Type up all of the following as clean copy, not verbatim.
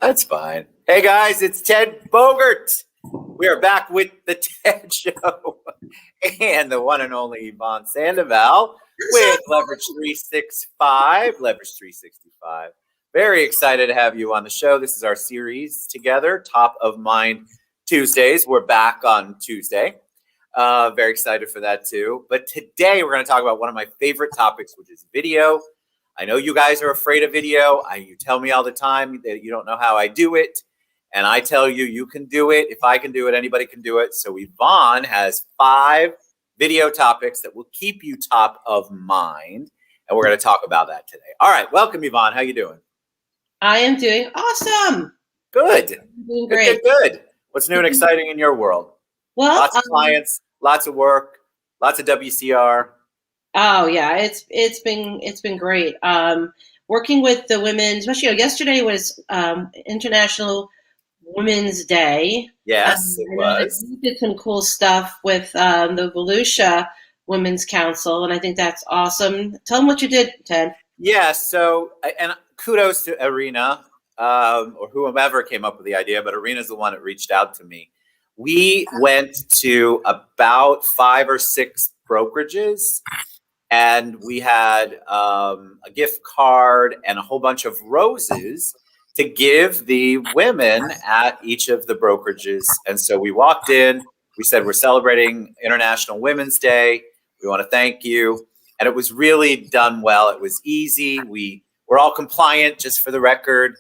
That's fine. Hey guys, it's Ted Bogert. We are back with the Ted Show and the one and only Yvonne Sandoval with Leverage 365. Leverage 365. Very excited to have you on the show. This is our series together, Top of Mind Tuesdays. We're back on Tuesday. Very excited for that too. But today we're going to talk about one of my favorite topics, which is video. I know you guys are afraid of video. You tell me all the time that you don't know how I do it. And I tell you, you can do it. If I can do it, anybody can do it. So Yvonne has 5 video topics that will keep you top of mind. And we're going to talk about that today. All right. Welcome, Yvonne. How you doing? I am doing awesome. Good. Doing great. Good. What's new and exciting in your world? Well, lots of clients, lots of work, lots of WCR. Oh yeah, it's been great. Working with the women, especially yesterday was International Women's Day. Yes, it was. We did some cool stuff with the Volusia Women's Council, and I think that's awesome. Tell them what you did, Ted. Yeah, so, and kudos to Irina, or whomever came up with the idea, but Irina's the one that reached out to me. We went to about 5 or 6 brokerages, and we had a gift card and a whole bunch of roses to give the women at each of the brokerages. And so we walked in, we said, we're celebrating International Women's Day. We want to thank you. And it was really done well. It was easy. We were all compliant, just for the record.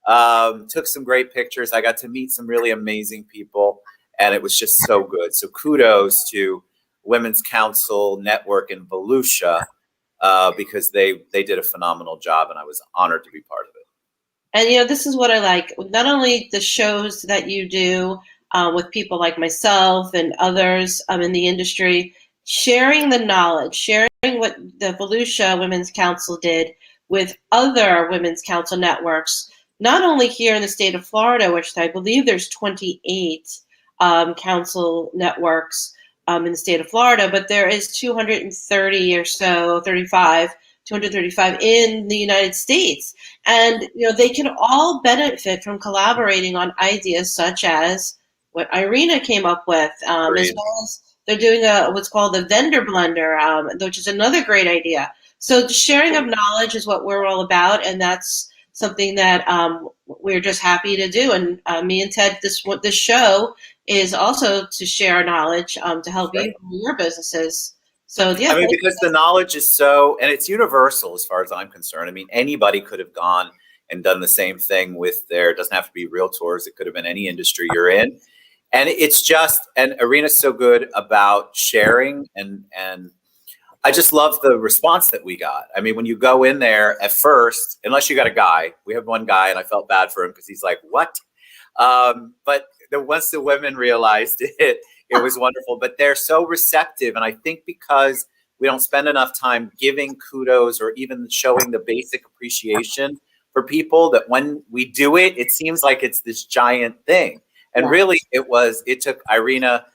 Took some great pictures. I got to meet some really amazing people, and it was just so good. So kudos to Women's Council Network in Volusia, because they did a phenomenal job, and I was honored to be part of it. And this is what I like. Not only the shows that you do with people like myself and others in the industry, sharing the knowledge, sharing what the Volusia Women's Council did with other Women's Council networks, not only here in the state of Florida, which I believe there's 28 council networks in the state of Florida, but there is 230 or so, 235 in the United States. And, they can all benefit from collaborating on ideas such as what Irina came up with, as well as they're doing what's called the vendor blender, which is another great idea. So sharing of knowledge is what we're all about, and that's something that we're just happy to do. And me and Ted, this show is also to share our knowledge to help you in your businesses. So yeah, I mean, because the knowledge is so, and it's universal as far as I'm concerned. I mean, anybody could have gone and done the same thing with it doesn't have to be realtors. It could have been any industry you're in. And it's just, and Irina's so good about sharing, and I just love the response that we got. I mean, when you go in there at first, unless you got a guy, we have one guy, and I felt bad for him because he's like, what? But once the women realized it was wonderful. But they're so receptive. And I think because we don't spend enough time giving kudos or even showing the basic appreciation for people, that when we do it, it seems like it's this giant thing. And really, it took Irina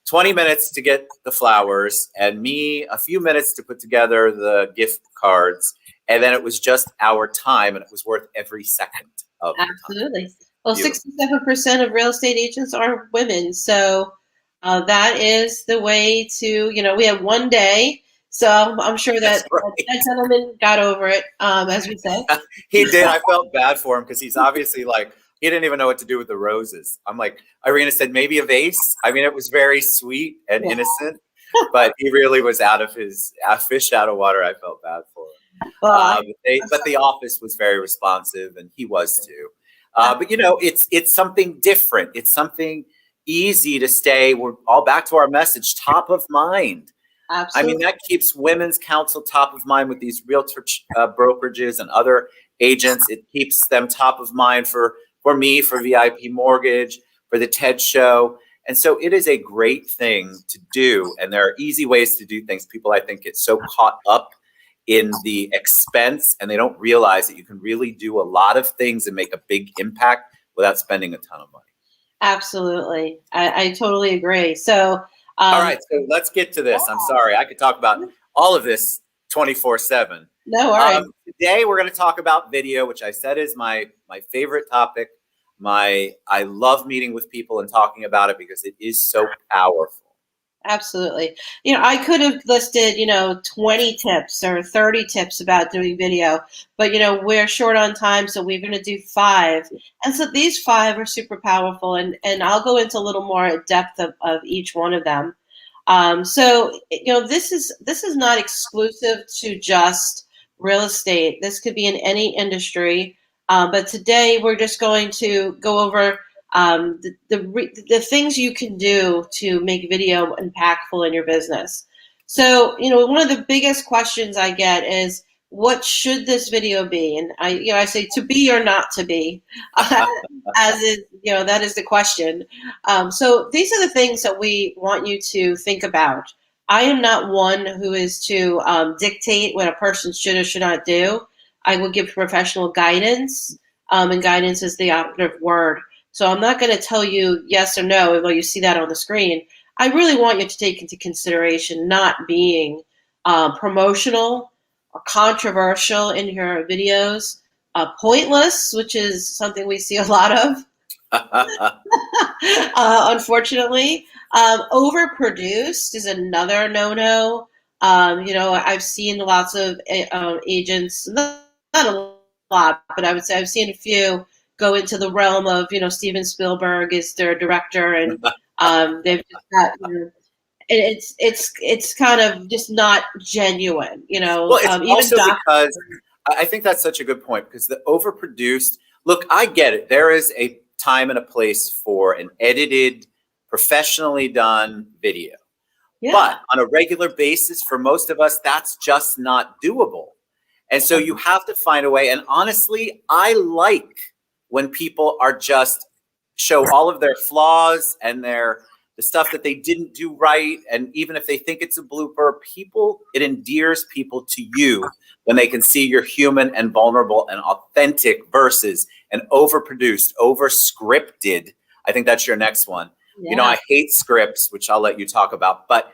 20 minutes to get the flowers and me a few minutes to put together the gift cards. And then it was just our time, and it was worth every second of the time. Absolutely. Well, 67% of real estate agents are women. So that is the way to, we have one day. So I'm sure that that gentleman got over it, as we say. He did. I felt bad for him because he's obviously he didn't even know what to do with the roses. I'm like, Irina said, maybe a vase. I mean, it was very sweet and innocent, but he really was out of his fish out of water. I felt bad for him. But the office was very responsive, and he was too. But it's something different. It's something easy to stay. We're all back to our message, top of mind. Absolutely. I mean, that keeps Women's Council top of mind with these realtor brokerages and other agents. It keeps them top of mind for me, for VIP Mortgage, for the TED Show. And so it is a great thing to do. And there are easy ways to do things. People, I think, get so caught up in the expense, and they don't realize that you can really do a lot of things and make a big impact without spending a ton of money. Absolutely. I totally agree. So, all right, so let's get to this. I'm sorry. I could talk about all of this 24/7. No, all right. Today we're going to talk about video, which I said is my favorite topic. I love meeting with people and talking about it because it is so powerful. Absolutely. I could have listed, 20 tips or 30 tips about doing video, but, we're short on time, so we're going to do 5. And so these 5 are super powerful, and I'll go into a little more depth of each one of them. So, this is not exclusive to just real estate. This could be in any industry. But today we're just going to go over the things you can do to make video impactful in your business. So, one of the biggest questions I get is, what should this video be? And I say to be or not to be, as is, that is the question. So these are the things that we want you to think about. I am not one who is to dictate what a person should or should not do. I will give professional guidance, and guidance is the operative word. So I'm not going to tell you yes or no, although you see that on the screen. I really want you to take into consideration not being promotional or controversial in your videos, pointless, which is something we see a lot of, unfortunately. Overproduced is another no-no. I've seen lots of agents, not a lot, but I would say I've seen a few go into the realm of, Steven Spielberg is their director, and they've just got, it's kind of just not genuine, Well, it's even also doctors. because I think that's such a good point, because the overproduced, look, I get it. There is a time and a place for an edited, professionally done video. Yeah. But on a regular basis, for most of us, that's just not doable. And so you have to find a way. And honestly, I like when people are just show all of their flaws and the stuff that they didn't do right. And even if they think it's a blooper, it endears people to you when they can see you're human and vulnerable and authentic versus an overproduced, over-scripted. I think that's your next one. Yeah. I hate scripts, which I'll let you talk about, but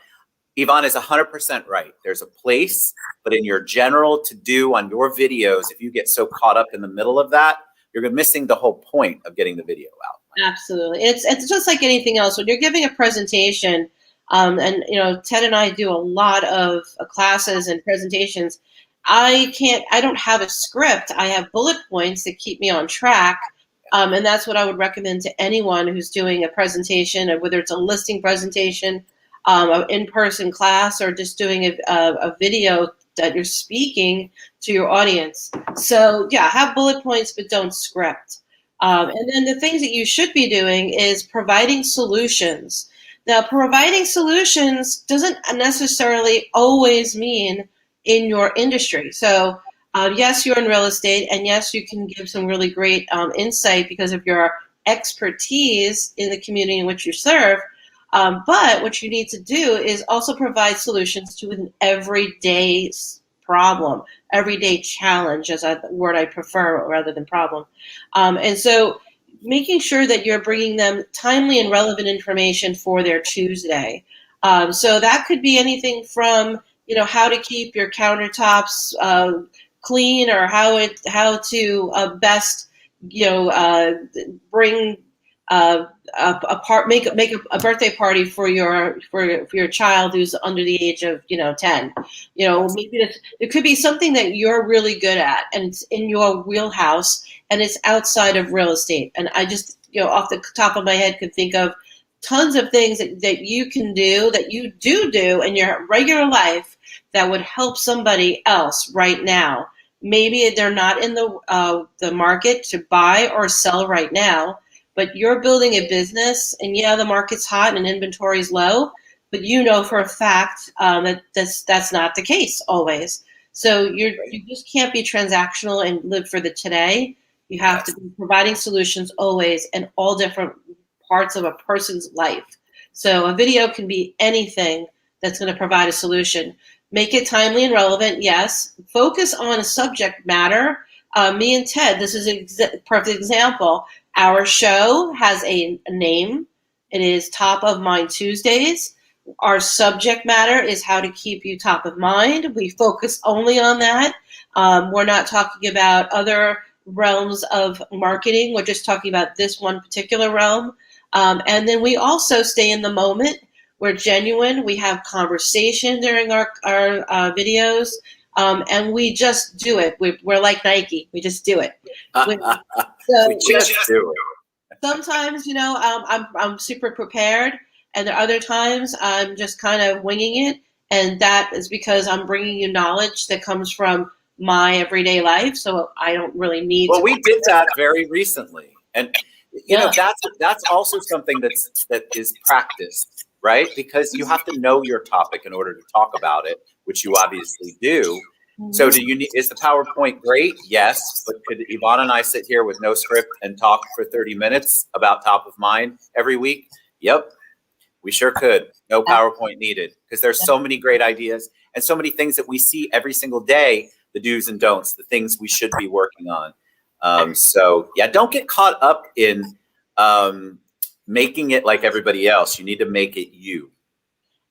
Yvonne is 100% right. There's a place, but in your general to-do on your videos, if you get so caught up in the middle of that, you're missing the whole point of getting the video out. Absolutely. It's just like anything else. When you're giving a presentation, and Ted and I do a lot of classes and presentations, I don't have a script. I have bullet points that keep me on track. And that's what I would recommend to anyone who's doing a presentation, whether it's a listing presentation, an in-person class, or just doing a video that you're speaking to your audience. So yeah, have bullet points, but don't script. And then the things that you should be doing is providing solutions. Now, providing solutions doesn't necessarily always mean in your industry. So yes, you're in real estate, and yes, you can give some really great insight because of your expertise in the community in which you serve. But what you need to do is also provide solutions to an everyday problem, everyday challenge, as a word I prefer rather than problem. And so making sure that you're bringing them timely and relevant information for their Tuesday. So that could be anything from, how to keep your countertops clean, or how to best, bring make a birthday party for your child who's under the age of 10. Maybe it could be something that you're really good at and it's in your wheelhouse and it's outside of real estate. And I just off the top of my head could think of tons of things that you can do, that you do in your regular life, that would help somebody else right now. Maybe they're not in the market to buy or sell right now, but you're building a business, and yeah, the market's hot and inventory is low, but for a fact that that's not the case always. So you just can't be transactional and live for the today. You have to be providing solutions always in all different parts of a person's life. So a video can be anything that's going to provide a solution. Make it timely and relevant, yes. Focus on a subject matter. Me and Ted, this is a perfect example. Our show has a name. It is Top of Mind Tuesdays. Our subject matter is how to keep you top of mind. We focus only on that. We're not talking about other realms of marketing. We're just talking about this one particular realm. And then we also stay in the moment. We're genuine. We have conversation during our videos. And we just do it. We're like Nike. We just do it. We just do it. Sometimes, I'm super prepared, and there are other times I'm just kind of winging it, and that is because I'm bringing you knowledge that comes from my everyday life, so I don't really need. Well, we did that very recently, and that's also something that is practiced, right? Because you have to know your topic in order to talk about it, which you obviously do. So is the PowerPoint great? Yes. But could Yvonne and I sit here with no script and talk for 30 minutes about top of mind every week? Yep, we sure could. No PowerPoint needed, because there's so many great ideas and so many things that we see every single day, the do's and don'ts, the things we should be working on. So yeah, don't get caught up in making it like everybody else. You need to make it you.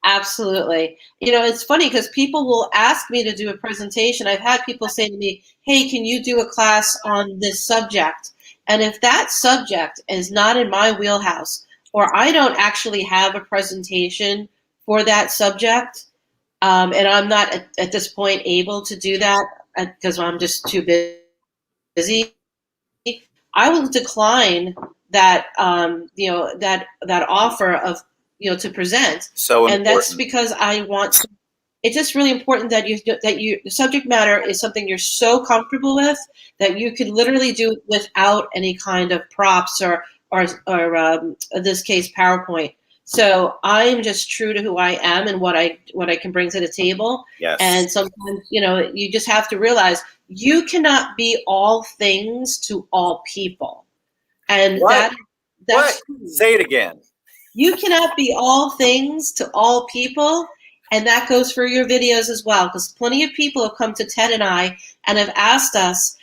Absolutely. It's funny because people will ask me to do a presentation. I've had people say to me, hey, can you do a class on this subject? And if that subject is not in my wheelhouse, or I don't actually have a presentation for that subject, and I'm not at this point able to do that because I'm just too busy, I will decline that, that offer of, to present. So important. And that's because I want to. It's just really important that the subject matter is something you're so comfortable with that you could literally do it without any kind of props or in this case PowerPoint. So I'm just true to who I am and what I can bring to the table. Yes. And sometimes you just have to realize you cannot be all things to all people. And what? That's Say it again. You cannot be all things to all people, and that goes for your videos as well, because plenty of people have come to Ted and I and have asked us,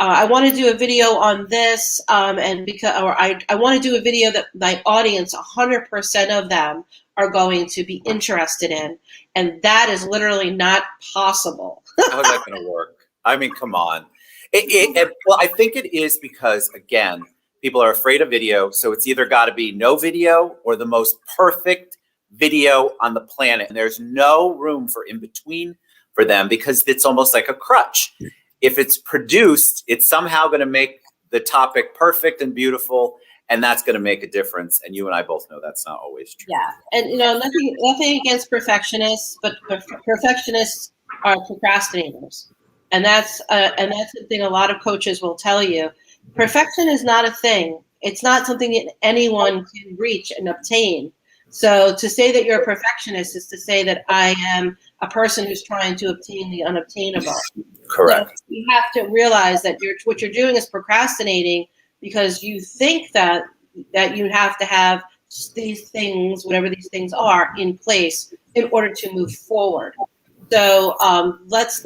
I want to do a video on this, and I want to do a video that my audience, 100% of them are going to be interested in, and that is literally not possible. How is that going to work? I mean, come on. Well, I think it is because, again, people are afraid of video, so it's either got to be no video or the most perfect video on the planet. And there's no room for in between for them because it's almost like a crutch. If it's produced, it's somehow going to make the topic perfect and beautiful, and that's going to make a difference. And you and I both know that's not always true. Yeah, and nothing against perfectionists, but perfectionists are procrastinators, and that's the thing a lot of coaches will tell you. Perfection is not a thing. It's not something that anyone can reach and obtain. So to say that you're a perfectionist is to say that I am a person who's trying to obtain the unobtainable. Correct. So you have to realize that what you're doing is procrastinating because you think that you have to have these things, whatever these things are, in place in order to move forward. So let's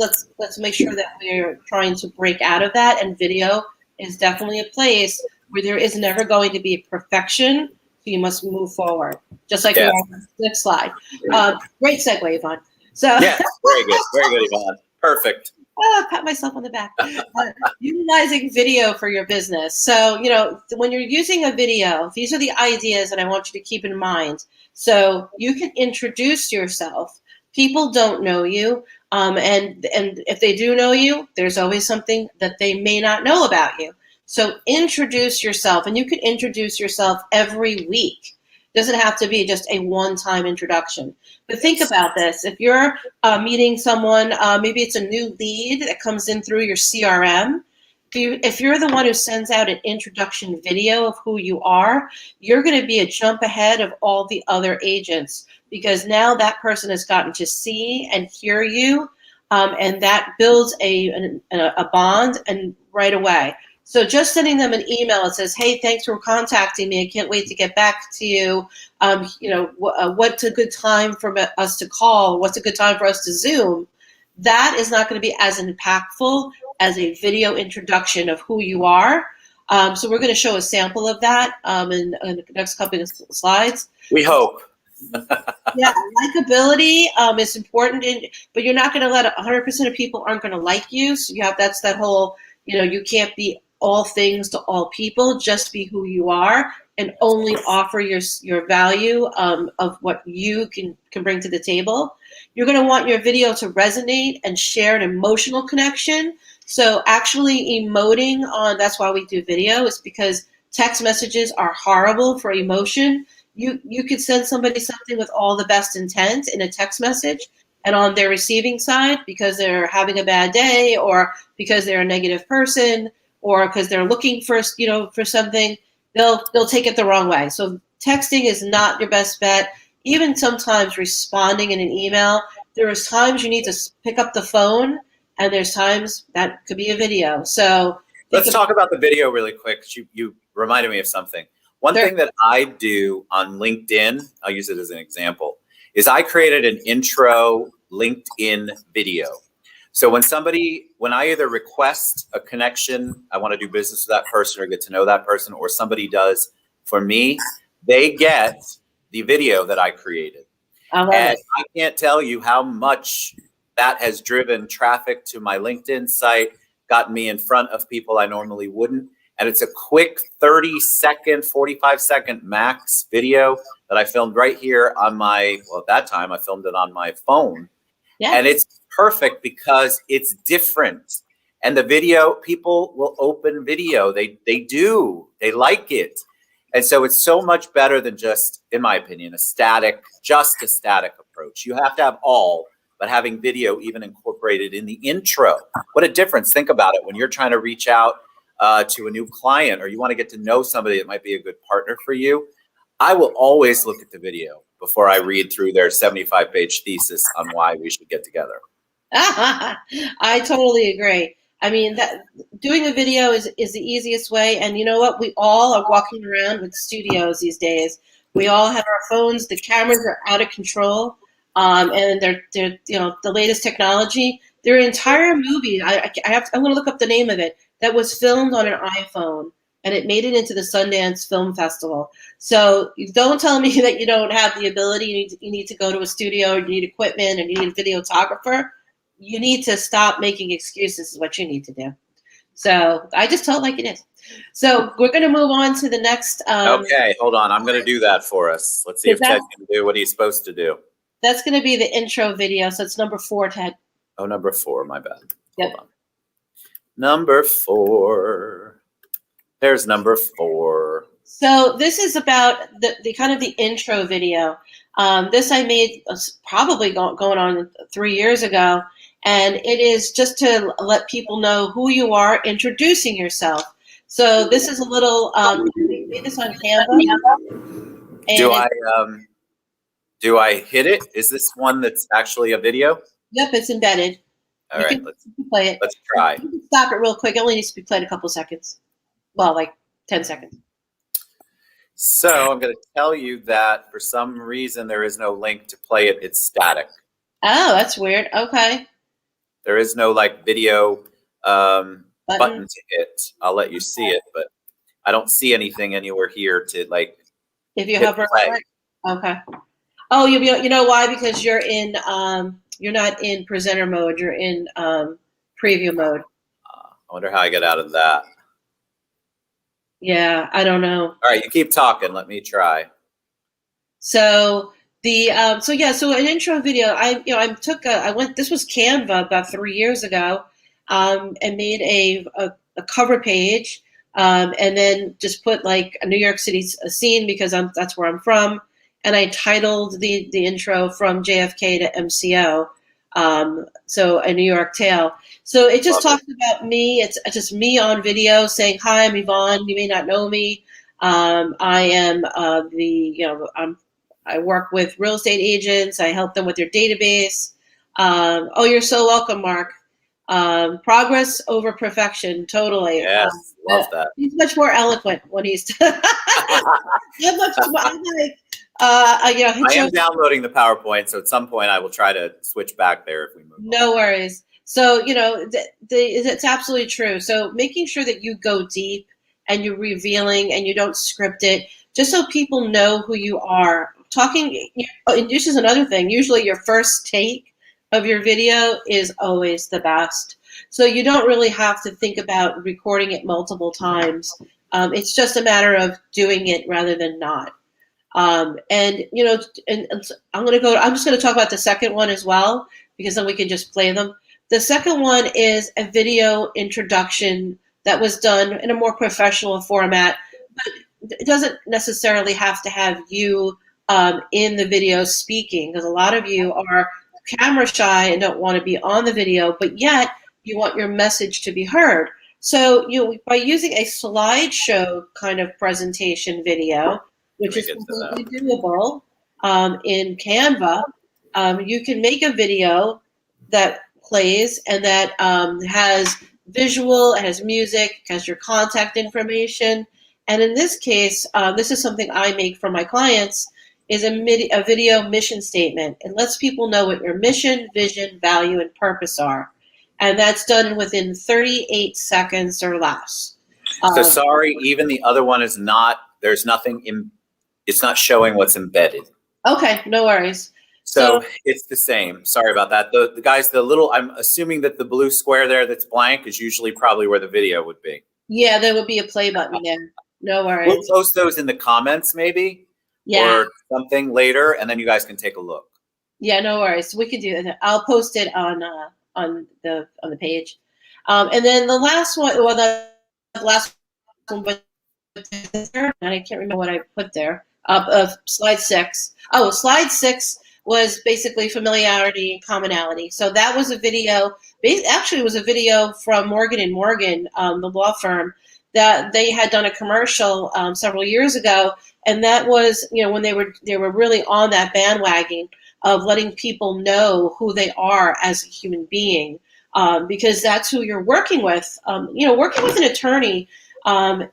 make sure that we're trying to break out of that, and video is definitely a place where there is never going to be perfection, so you must move forward. Just like the next slide. Great segue, Yvonne. So yes, very good, Yvonne. Perfect. Pat myself on the back. Utilizing video for your business. So, when you're using a video, these are the ideas that I want you to keep in mind. So you can introduce yourself. People don't know you. And if they do know you, there's always something that they may not know about you. So introduce yourself, and you can introduce yourself every week. It doesn't have to be just a one-time introduction. But think about this. If you're meeting someone, maybe it's a new lead that comes in through your CRM. If you're the one who sends out an introduction video of who you are, you're going to be a jump ahead of all the other agents, because now that person has gotten to see and hear you, and that builds a bond and right away. So just sending them an email that says, hey, thanks for contacting me. I can't wait to get back to you. What's a good time for us to call? What's a good time for us to Zoom? That is not going to be as impactful as a video introduction of who you are. So we're going to show a sample of that in the next couple of slides. We hope. Yeah, likability is important, but you're not going to let 100% of people aren't going to like you. So that's that whole, You can't be all things to all people. Just be who you are and only offer your value of what you can bring to the table. You're going to want your video to resonate and share an emotional connection. So actually emoting on, that's why we do video, is because text messages are horrible for emotion. You could send somebody something with all the best intent in a text message, and on their receiving side, because they're having a bad day, or because they're a negative person, or because they're looking for something, they'll take it the wrong way. So texting is not your best bet. Even sometimes responding in an email, there is times you need to pick up the phone, and there's times that could be a video. So let's talk about the video really quick. You reminded me of something. One thing that I do on LinkedIn, I'll use it as an example, is I created an intro LinkedIn video. So when I either request a connection, I want to do business with that person or get to know that person, or somebody does for me, they get the video that I created. And I can't tell you how much that has driven traffic to my LinkedIn site, gotten me in front of people I normally wouldn't. And it's a quick 30-second, 45-second max video that I filmed right here on at that time, I filmed it on my phone. Yeah. And it's perfect because it's different. And the video, people will open video. They like it. And so it's so much better than just, in my opinion, a static approach. You have to have all, but having video even incorporated in the intro. What a difference. Think about it. When you're trying to reach out to a new client, or you want to get to know somebody that might be a good partner for you, I will always look at the video before I read through their 75-page thesis on why we should get together. I totally agree. I mean, doing a video is the easiest way. And you know what? We all are walking around with studios these days. We all have our phones. The cameras are out of control. And they're the latest technology. Their entire movie, I'm going to look up the name of it, that was filmed on an iPhone, and it made it into the Sundance Film Festival. So don't tell me that you don't have the ability. You need to go to a studio, you need equipment, and you need a videographer. You need to stop making excuses is what you need to do. So I just tell it like it is. So we're going to move on to the next. Okay, hold on. I'm going to do that for us. Let's see if Ted can do what he's supposed to do. That's going to be the intro video. So it's number 4, Ted. Oh, number 4. My bad. Yep. Hold on. Number 4. There's number 4. So this is about the kind of the intro video. This I made probably going on 3 years ago. And it is just to let people know who you are, introducing yourself. So this is a little, we made this on Canva. Do I hit it? Is this one that's actually a video? Yep, it's embedded. All right, let's play it. Let's try. You can stop it real quick. It only needs to be played a couple seconds. Well, like 10 seconds. So I'm going to tell you that for some reason there is no link to play it. It's static. Oh, that's weird. Okay. There is no video button to hit. I'll let you see it, but I don't see anything anywhere here to If you hover over it. Okay. Oh, you know why? Because you're in you're not in presenter mode. You're in preview mode. I wonder how I get out of that. Yeah, I don't know. All right, you keep talking. Let me try. So so an intro video. This was Canva about 3 years ago, and made a cover page, and then just put like a New York City scene because that's where I'm from, and I titled the intro From JFK to MCO, so a New York tale. So it just talks about me. It's just me on video saying, "Hi, I'm Yvonne. You may not know me. I am I work with real estate agents. I help them with their database. Oh, you're so welcome, Mark. Progress over perfection. Totally. Yes, love that. He's much more eloquent when he's I am downloading the PowerPoint, so at some point I will try to switch back there if we move. No worries. So, it's absolutely true. So making sure that you go deep and you're revealing and you don't script it, just so people know who you are. And this is another thing. Usually your first take of your video is always the best. So you don't really have to think about recording it multiple times. It's just a matter of doing it rather than not. And you know, and I'm just going to talk about the second one as well, because then we can just play them. The second one is a video introduction that was done in a more professional format, but it doesn't necessarily have to have you in the video speaking, because a lot of you are camera shy and don't want to be on the video, but yet you want your message to be heard. So by using a slideshow kind of presentation video, which is completely doable in Canva, you can make a video that plays and that has visual, it has music, it has your contact information. And in this case, this is something I make for my clients, is a video mission statement. It lets people know what your mission, vision, value, and purpose are. And that's done within 38 seconds or less. So sorry, even the other one is not, there's nothing it's not showing what's embedded. Okay, no worries. So it's the same. Sorry about that. The guys, I'm assuming that the blue square there that's blank is usually probably where the video would be. Yeah, there would be a play button there. No worries. We'll post those in the comments maybe, or something later, and then you guys can take a look. Yeah, no worries. We can do that. I'll post it on the page. And then the last one, but I can't remember what I put there. Slide 6. Oh, slide 6 was basically familiarity and commonality. So that was a video. Actually, it was a video from Morgan & Morgan, the law firm, that they had done a commercial several years ago, and that was, when they were really on that bandwagon of letting people know who they are as a human being, because that's who you're working with. Working with an attorney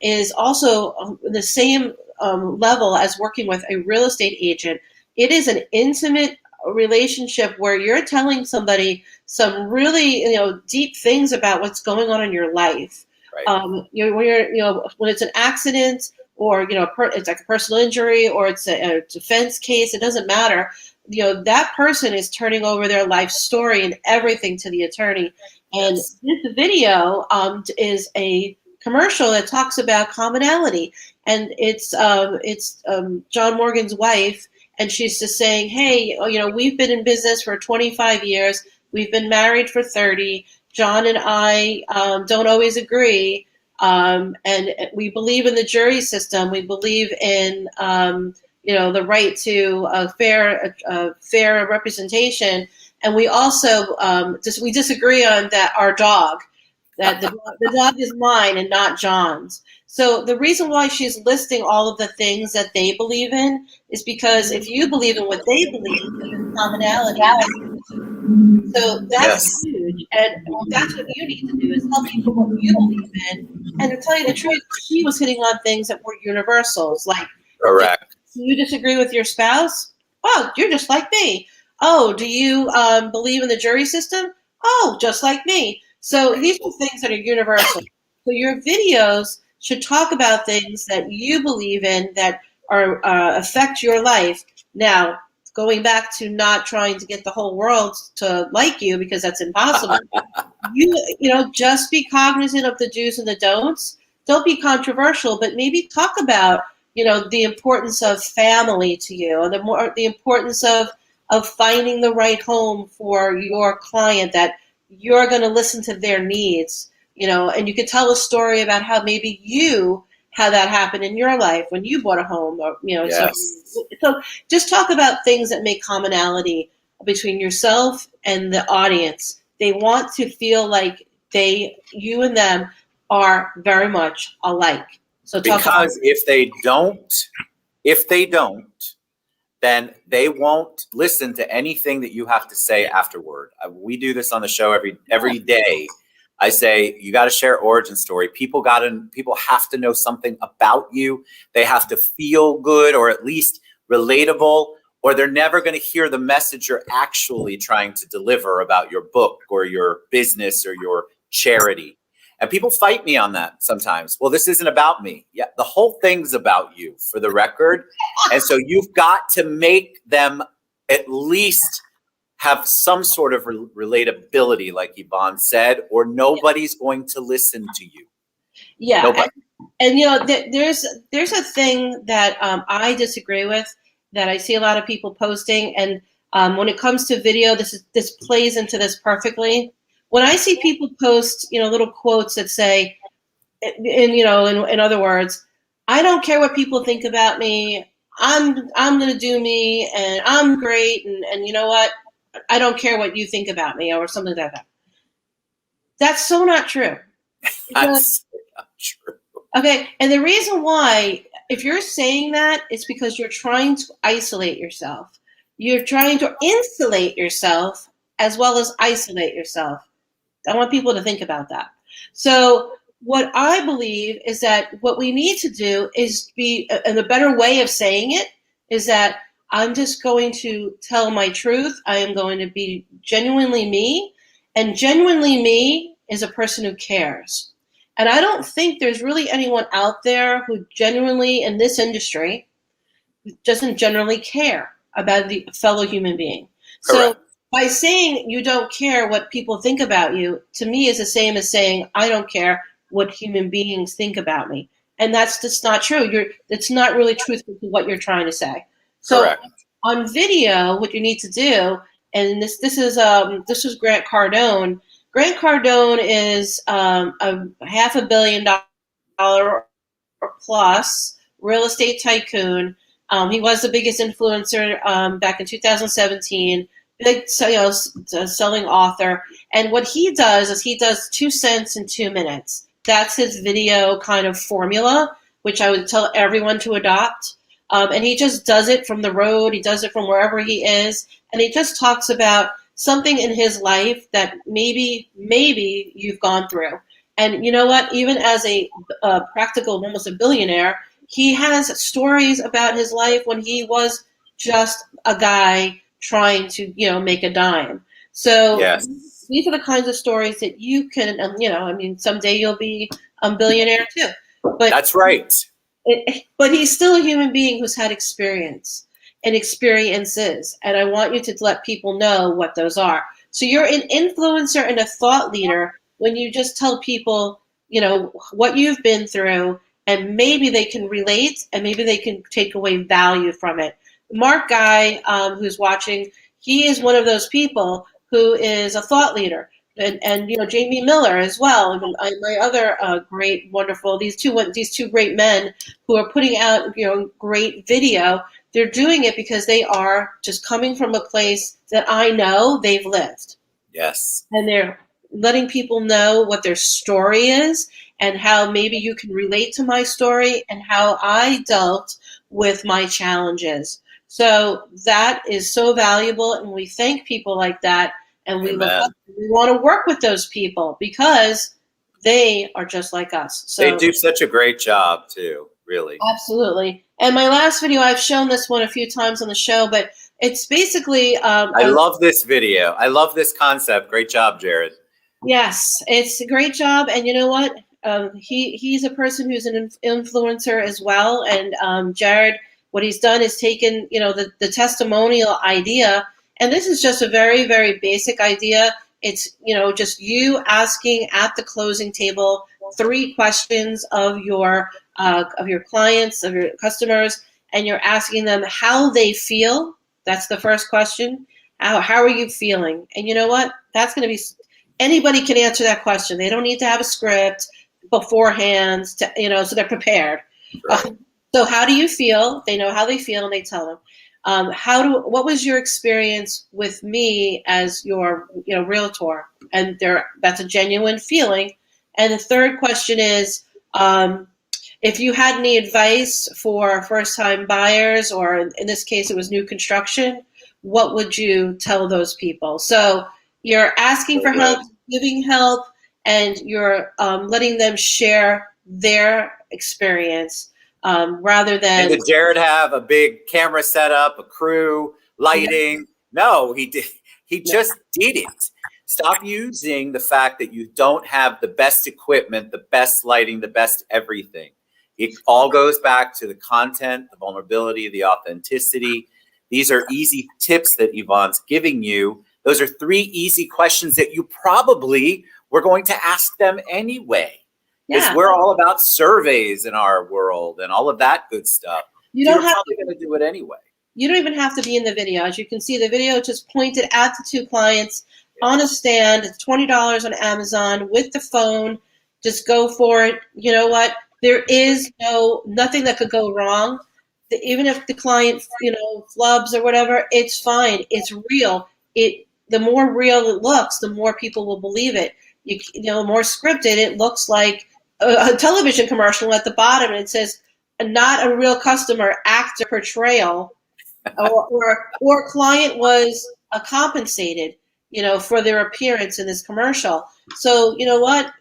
is also the same level as working with a real estate agent. It is an intimate relationship where you're telling somebody some really deep things about what's going on in your life. Right. When it's an accident, or it's like a personal injury, or it's a defense case, it doesn't matter. That person is turning over their life story and everything to the attorney. And this video is a commercial that talks about commonality, and it's John Morgan's wife, and she's just saying, hey, we've been in business for 25 years, we've been married for 30. John and I don't always agree, and we believe in the jury system. We believe in the right to a fair representation, and we also we disagree on that our dog. That the dog is mine and not John's. So the reason why she's listing all of the things that they believe in is because if you believe in what they believe, there's commonality. So that's huge, and that's what you need to do, is tell people what you believe in. And to tell you the truth, she was hitting on things that were universals, like, correct. Do you disagree with your spouse? Oh, you're just like me. Oh, do you believe in the jury system? Oh, just like me. So these are things that are universal. So your videos should talk about things that you believe in that are affect your life. Now, going back to not trying to get the whole world to like you, because that's impossible. Just be cognizant of the do's and the don'ts. Don't be controversial, but maybe talk about the importance of family to you, and the importance of finding the right home for your client, that you're going to listen to their needs, and you could tell a story about how maybe you had that happen in your life when you bought a home, or, so just talk about things that make commonality between yourself and the audience. They want to feel like you and them are very much alike. So because if they don't, then they won't listen to anything that you have to say afterward. We do this on the show every day. I say, you got to share origin story. People have to know something about you. They have to feel good, or at least relatable, or they're never going to hear the message you're actually trying to deliver about your book or your business or your charity. And people fight me on that sometimes. Well, this isn't about me. Yeah, the whole thing's about you, for the record. And so you've got to make them at least have some sort of relatability, like Yvonne said, or nobody's going to listen to you. Yeah. Nobody. And you know, there's a thing that I disagree with, that I see a lot of people posting, and when it comes to video, this plays into this perfectly. When I see people post, you know, little quotes that say, in other words, I don't care what people think about me. I'm gonna do me, and I'm great, and you know what? I don't care what you think about me, or something like that. That's so not true. That's not true. Okay, and the reason why, if you're saying that, it's because you're trying to isolate yourself. You're trying to insulate yourself as well as isolate yourself. I want people to think about that. So what I believe is that what we need to do is be, and the better way of saying it is that I'm just going to tell my truth. I am going to be genuinely me, and genuinely me is a person who cares. And I don't think there's really anyone out there who genuinely, in this industry, doesn't generally care about the fellow human being. Correct. So by saying you don't care what people think about you, to me is the same as saying I don't care what human beings think about me. And that's just not true. It's not really truthful to what you're trying to say. So Correct. on video, what you need to do, and this was Grant Cardone. Grant Cardone is a $500 million or plus real estate tycoon. He was the biggest influencer back in 2017, big selling author. And what he does is he does 2 cents in 2 minutes. That's his video kind of formula, which I would tell everyone to adopt. And he just does it from the road. He does it from wherever he is. And he just talks about something in his life that maybe you've gone through. And you know what? Even as a practical, almost a billionaire, he has stories about his life when he was just a guy trying to, make a dime. So Yes. These are the kinds of stories that you can, someday you'll be a billionaire too. But that's right. But he's still a human being who's had experience and experiences. And I want you to let people know what those are. So you're an influencer and a thought leader when you just tell people, what you've been through, and maybe they can relate and maybe they can take away value from it. Mark Guy, who's watching, he is one of those people who is a thought leader. And Jamie Miller as well, and my other great, wonderful, these two great men who are putting out great video. They're doing it because they are just coming from a place that I know they've lived. Yes. And they're letting people know what their story is and how maybe you can relate to my story and how I dealt with my challenges. So that is so valuable, and we thank people like that. And we want to work with those people because they are just like us. So they do such a great job too, really. Absolutely. And my last video, I've shown this one a few times on the show, but it's basically I love this video. I love this concept. Great job, Jared. Yes, it's a great job. And you know what? He's a person who's an influencer as well. And Jared, what he's done is taken, the testimonial idea. And this is just a very, very basic idea. It's, just you asking at the closing table 3 questions of your clients, of your customers, and you're asking them how they feel. That's the first question. How are you feeling? And you know what? That's going to be, anybody can answer that question. They don't need to have a script beforehand, so they're prepared. Right. So how do you feel? They know how they feel, and they tell them. What was your experience with me as your, realtor? And that's a genuine feeling. And the third question is, if you had any advice for first-time buyers, or in this case, it was new construction, what would you tell those people? So you're asking for help, giving help, and you're letting them share their experience. Rather than. And did Jared have a big camera setup, a crew, lighting? No, he did. He just did it. Stop using the fact that you don't have the best equipment, the best lighting, the best everything. It all goes back to the content, the vulnerability, the authenticity. These are easy tips that Yvonne's giving you those are 3 easy questions that you probably were going to ask them anyway. Because Yeah. we're all about surveys in our world and all of that good stuff. You So don't you're have probably going to do it anyway. You don't even have to be in the video. As you can see, the video just pointed at the 2 clients on a stand. It's $20 on Amazon with the phone. Just go for it. You know what? There is nothing that could go wrong. Even if the client, flubs or whatever, it's fine. It's real. The more real it looks, the more people will believe it. More scripted, it looks like a television commercial at the bottom, and it says, "Not a real customer, actor portrayal." or client was compensated, for their appearance in this commercial. So you know what?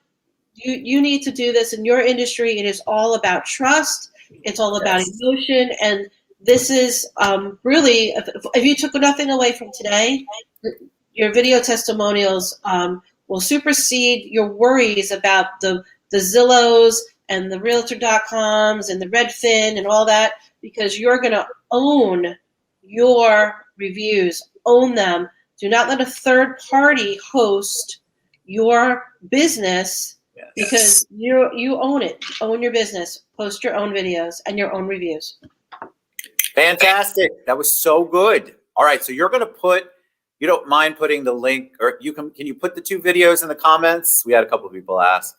You need to do this in your industry. It is all about trust. It's all about emotion. And this is really, if you took nothing away from today, your video testimonials will supersede your worries about the Zillows and the Realtor.coms and the Redfin and all that, because you're going to own your reviews. Own them. Do not let a third party host your business, because you own it. Own your business. Post your own videos and your own reviews. Fantastic. That was so good. All right, so you're going to put, you don't mind putting the link, or can you put the 2 videos in the comments? We had a couple of people ask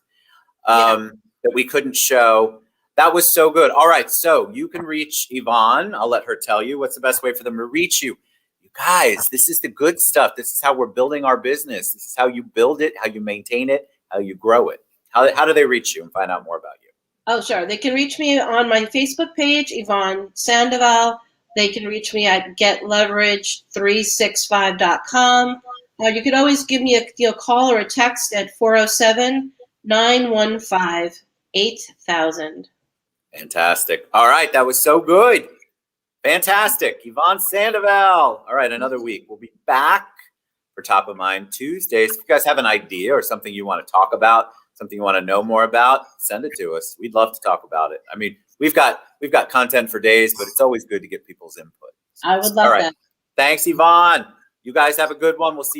that we couldn't show. That was so good. All right, so you can reach Yvonne. I'll let her tell you what's the best way for them to reach you. You guys, this is the good stuff. This is how we're building our business. This is how you build it, how you maintain it, how you grow it. How do they reach you and find out more about you? Oh, sure. They can reach me on my Facebook page, Yvonne Sandoval. They can reach me at getleverage365.com. You could always give me a call or a text at 407-915-8000. Fantastic. All right. That was so good. Fantastic. Yvonne Sandoval. All right. Another week. We'll be back for Top of Mind Tuesdays. If you guys have an idea or something you want to talk about, something you want to know more about, send it to us. We'd love to talk about it. I mean, we've got content for days, but it's always good to get people's input. I would love that. Thanks, Yvonne. You guys have a good one. We'll see you.